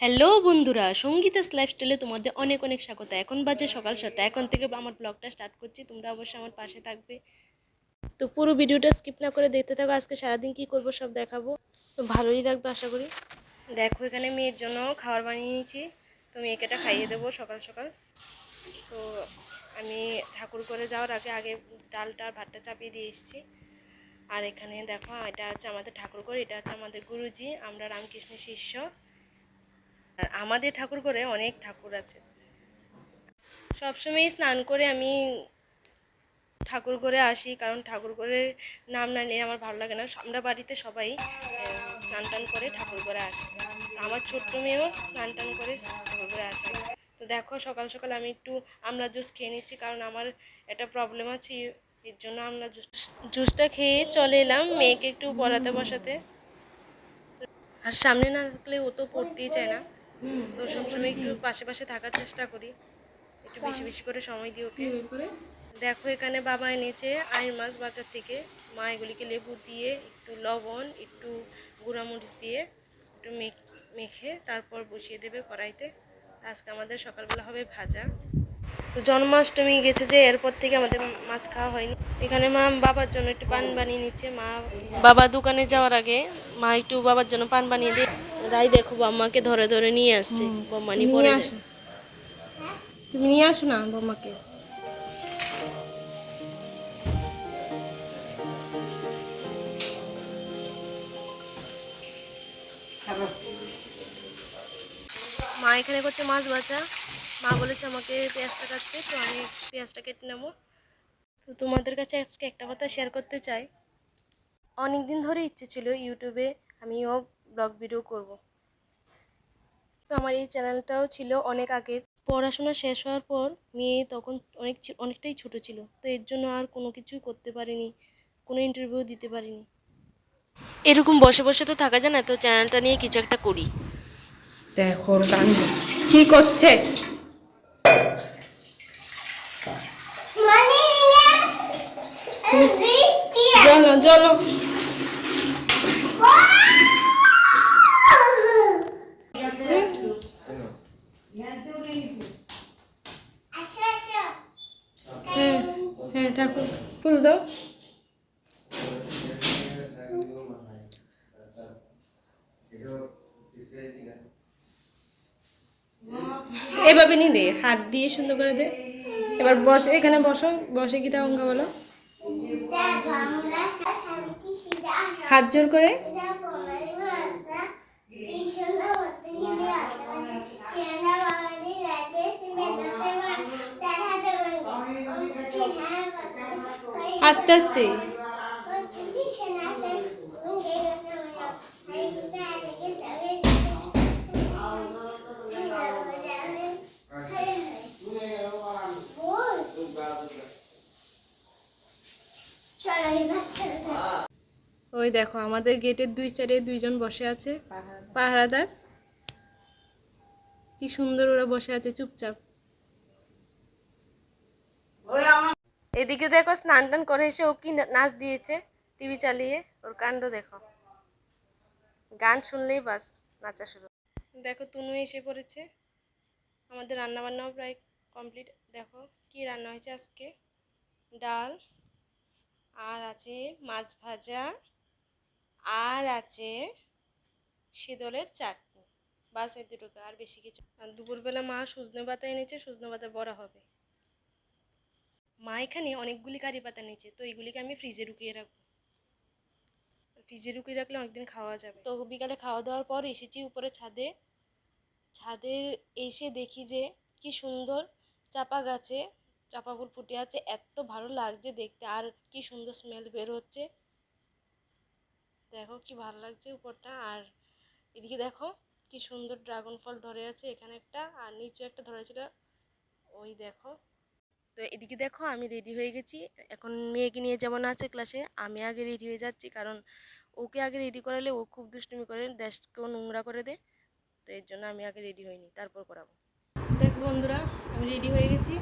Hello বন্ধুরা, সঙ্গীতাস লাইফস্টাইলে তোমাদের অনেক অনেক স্বাগত। এখন বাজে সকাল 7টা। এখন থেকে আমার ব্লগটা স্টার্ট করছি। তোমরা অবশ্যই আমার পাশে থাকবে। তো পুরো ভিডিওটা স্কিপ না করে দেখতে থাকো। আজকে সারাদিন কি করব সব দেখাবো। তো ভালোই লাগবে আশা করি। দেখো এখানে মেয়ের জন্য খাবার বানিয়ে নিয়েছি। তো মেয়েকে এটা খাইয়ে দেবো সকাল সকাল। তো আমি ঠাকুর করে যাওয়ার আগে আগে ডালটা ভাতটা চাপিয়ে দিয়ে এসেছি। আর এখানে দেখো এটা হচ্ছে আমাদের ঠাকুর ঘর, এটা হচ্ছে আমাদের গুরুজি। আমরা রামকৃষ্ণের শিষ্য। আর আমাদের ঠাকুর ঘরে অনেক ঠাকুর আছে। সবসময় স্নান করে আমি ঠাকুর ঘরে আসি, কারণ ঠাকুর ঘরে নাম না নিয়ে আমার ভালো লাগে না। আমরা বাড়িতে সবাই স্নান টান করে ঠাকুর ঘরে আসে। আমার ছোট্ট মেয়েও স্নান টান করে ঠাকুর ঘরে আসে। তো দেখো সকাল সকাল আমি একটু আমলা জুস খেয়ে নিচ্ছি, কারণ আমার একটা প্রবলেম আছে, এর জন্য আমলা জুসটা খেয়ে চলে এলাম মেয়েকে একটু পড়াতে বসাতে। আর সামনে না থাকলে ও তো পড়তেই চায় না। তো সবসময় একটু পাশে পাশে থাকার চেষ্টা করি, একটু বেশি বেশি করে সময় দিই ওকে। দেখো এখানে বাবা এনেছে আইড় মাছ বাজার থেকে। মা এগুলিকে লেবু দিয়ে, একটু লবণ, একটু গুঁড়ামরিচ দিয়ে একটু মেখে তারপর বসিয়ে দেবে কড়াইতে। আজকে আমাদের সকালবেলা হবে ভাজা। তো জন্মাষ্টমী গেছে যে, এরপর থেকে আমাদের মাছ খাওয়া হয়নি। এখানে মা বাবার জন্য একটু পান বানিয়ে নিচ্ছে। বাবা দোকানে যাওয়ার আগে মা একটু বাবার জন্য পান বানিয়ে দিয়ে রাই দেখো আম্মাকে ধরে ধরে নিয়ে আসছে। বোমানি পড়ে যায়। তুমি নিয়ে আসো না বোমাকে। মা এখানে করছে মাছ ভাজা। মা বলেছে আমাকে পেঁয়াজটা কাটতে, তো আমি পেঁয়াজটা কেটে নেবো। তো তোমাদের কাছে আজকে একটা কথা শেয়ার করতে চাই। অনেক দিন ধরে ইচ্ছে ছিল ইউটিউবে আমিও ব্লগ ভিডিও করব। তো আমার এই চ্যানেলটাও ছিল অনেক আগের। পড়াশোনা শেষ হওয়ার পর মেয়ে তখন অনেকটাই ছোট ছিল, তো এর জন্য আর কোনো কিছুই করতে পারিনি, কোনো ইন্টারভিউ দিতে পারিনি। এরকম বসে বসে তো থাকা যায় না, তো চ্যানেলটা নিয়ে কিছু একটা করি। দেখো কাণ্ড কি করছে। চলো চলো হ্যাঁ হ্যাঁ ঠাকুর ফুল দাও। এভাবে নি দে, হাত দিয়ে সুন্দর করে দে। এবার বসে, এখানে বসো, বসে গীতা অঙ্কা বলো। হাত জোর করে। আস্তে আস্তে। ওই দেখো আমাদের গেটের দুই সাইডে দুইজন বসে আছে পাহারাদার। কি সুন্দর ওরা বসে আছে চুপচাপ। এদিকে দেখো স্নান টান করে এসে ও কি নাচ দিয়েছে টিভি চালিয়ে। ওর কাণ্ড দেখো, গান শুনলেই বাস নাচা শুরু। দেখো তুনু এসে পড়েছে। আমাদের রান্না বান্নাও প্রায় কমপ্লিট। দেখো কি রান্না হয়েছে আজকে। ডাল, আর আছে মাছ ভাজা, আর আছে শীতলের চাটনি। বাস এই দুটোকে, আর বেশি কিছু। আর দুপুরবেলা মা সজনে পাতা এনেছে, সজনে পাতা বড়া হবে। মা এখানে অনেকগুলি কারি পাতা নিয়েছে, তো এইগুলিকে আমি ফ্রিজে ঢুকিয়ে রাখবো। ফ্রিজে ঢুকিয়ে রাখলে অনেকদিন খাওয়া যাবে। তো বিকালে খাওয়া দাওয়ার পর এসেছি উপরে ছাদে। ছাদে এসে দেখি যে কি সুন্দর চাপা গাছে চাপা ফুল ফুটে আছে। এত ভালো লাগছে দেখতে, আর কি সুন্দর স্মেল বের হচ্ছে। দেখো কি ভালো লাগছে উপরটা। আর এদিকে দেখো কি সুন্দর ড্রাগন ফল ধরে আছে, এখানে একটা আর নিচে একটা ধরেছিল, ওই দেখো। তো এদিকে দেখো আমি রেডি হয়ে গেছি। এখন মেয়েকে নিয়ে যেমন আছে ক্লাসে, আমি আগে রেডি হয়ে যাচ্ছি, কারণ ওকে আগে রেডি করালে ও খুব দুষ্টুমি করে, ডেস্ককেও নোংরা করে দেয়। তো এর জন্য আমি আগে রেডি হইনি, তারপর করাবো। দেখো বন্ধুরা আমি রেডি হয়ে গেছি।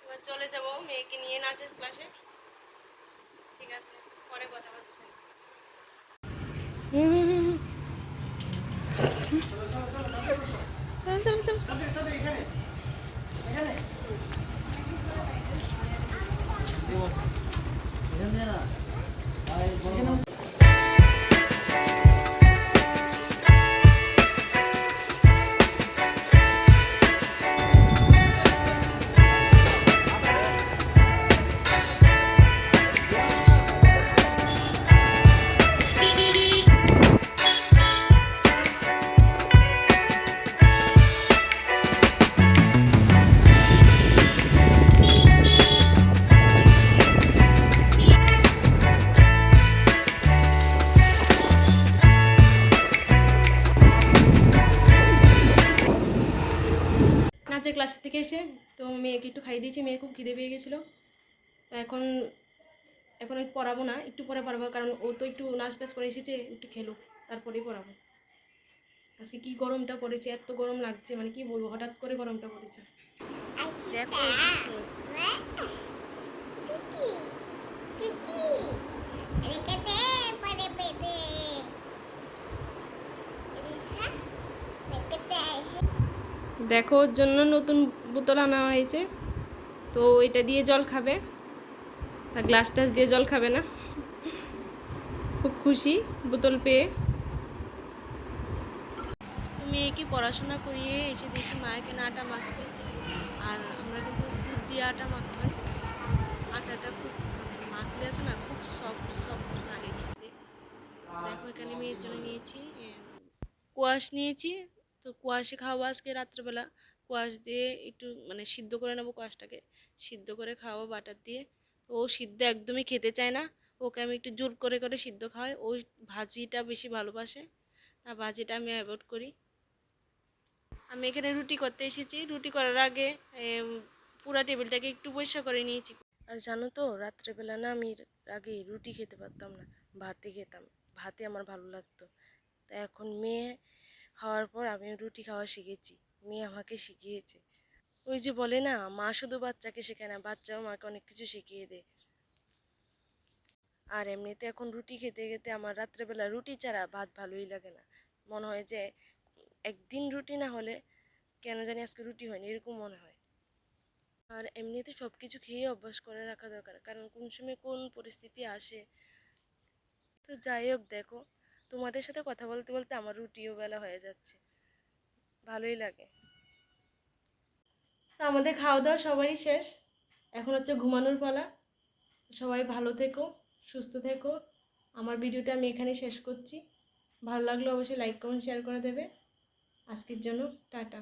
এবার চলে যাব মেয়েকে নিয়ে নাচের ক্লাসে। ঠিক আছে, পরে কথা হচ্ছে। চলো, চলো, চলো। নাচের ক্লাস থেকে এসে তো মেয়েকে একটু খাইয়ে দিয়েছি, মেয়ে খুব খিদে পেয়ে গেছিলো। তো এখন এখন একটু পড়াবো না, একটু পরে পড়াবো, কারণ ও তো একটু নাচ টাচ করে এসেছে, একটু খেলো, তারপরেই পড়াবো। আজকে কি গরমটা পড়েছে, এত গরম লাগছে, মানে কি বলবো, হঠাৎ করে গরমটা পড়েছে। দেখো দুষ্টু। দেখো ওর জন্য নতুন বোতল আনা হয়েছে, তো এটা দিয়ে জল খাবে, আর গ্লাস টাস দিয়ে জল খাবে না। খুব খুশি বোতল পেয়ে। তো মেয়েকে পড়াশোনা করিয়ে এসে দেখি মায়ের আটা মাখছে, আর আমরা কিন্তু দুধ দিয়ে আটা মাখা হয়। আটাটা খুব মানে মাখলে আছে না, খুব সফট সফট লাগে খেতে। দেখো এখানে মেয়ের জন্য নিয়েছি কোয়াশ নিয়েছি, তো কোয়াশে খাওয়াবো আজকে রাত্রেবেলা। কোয়াশ দিয়ে একটু মানে সিদ্ধ করে নেবো, কোয়াশটাকে সিদ্ধ করে খাওয়াবো বাটার দিয়ে। তো ও সিদ্ধ একদমই খেতে চায় না, ওকে আমি একটু জোর করে করে সিদ্ধ খাওয়াই। ওই ভাজিটা বেশি ভালোবাসে, তা ভাজিটা আমি অ্যাভয়েড করি। আমি এখানে রুটি করতে এসেছি, রুটি করার আগে পুরা টেবিলটাকে একটু পরিষ্কার করে নিয়েছি। আর জানো তো রাত্রেবেলা না আমি আগে রুটি খেতে পারতাম না, ভাতে খেতাম, ভাতে আমার ভালো লাগতো। তা এখন মেয়ে হওয়ার পর আমি রুটি খাওয়া শিখেছি, মেয়ে আমাকে শিখিয়েছে। ওই যে বলে না, মা শুধু বাচ্চাকে শেখায় না, বাচ্চাও মাকে অনেক কিছু শিখিয়ে দেয়। আর এমনিতে এখন রুটি খেতে খেতে আমার রাত্রেবেলা রুটি ছাড়া ভাত ভালোই লাগে না, মনে হয় যে একদিন রুটি না হলে কেন জানি আজকে রুটি হয়নি, এরকম মনে হয়। আর এমনিতে সব কিছু খেয়ে অভ্যাস করে রাখা দরকার, কারণ কোন সময় কোন পরিস্থিতি আসে। তো যাই হোক, দেখো তোমাদের সাথে কথা বলতে বলতে আমার রুটিও বেলা হয়ে যাচ্ছে, ভালোই লাগে। তো আমাদের খাওয়া দাওয়া সবারই শেষ, এখন হচ্ছে ঘুমানোর পালা। সবাই ভালো থেকো, সুস্থ থেকো। আমার ভিডিওটা আমি এখানে শেষ করছি। ভালো লাগলে অবশ্যই লাইক কমেন্ট শেয়ার করে দেবে। আজকের জন্য টাটা।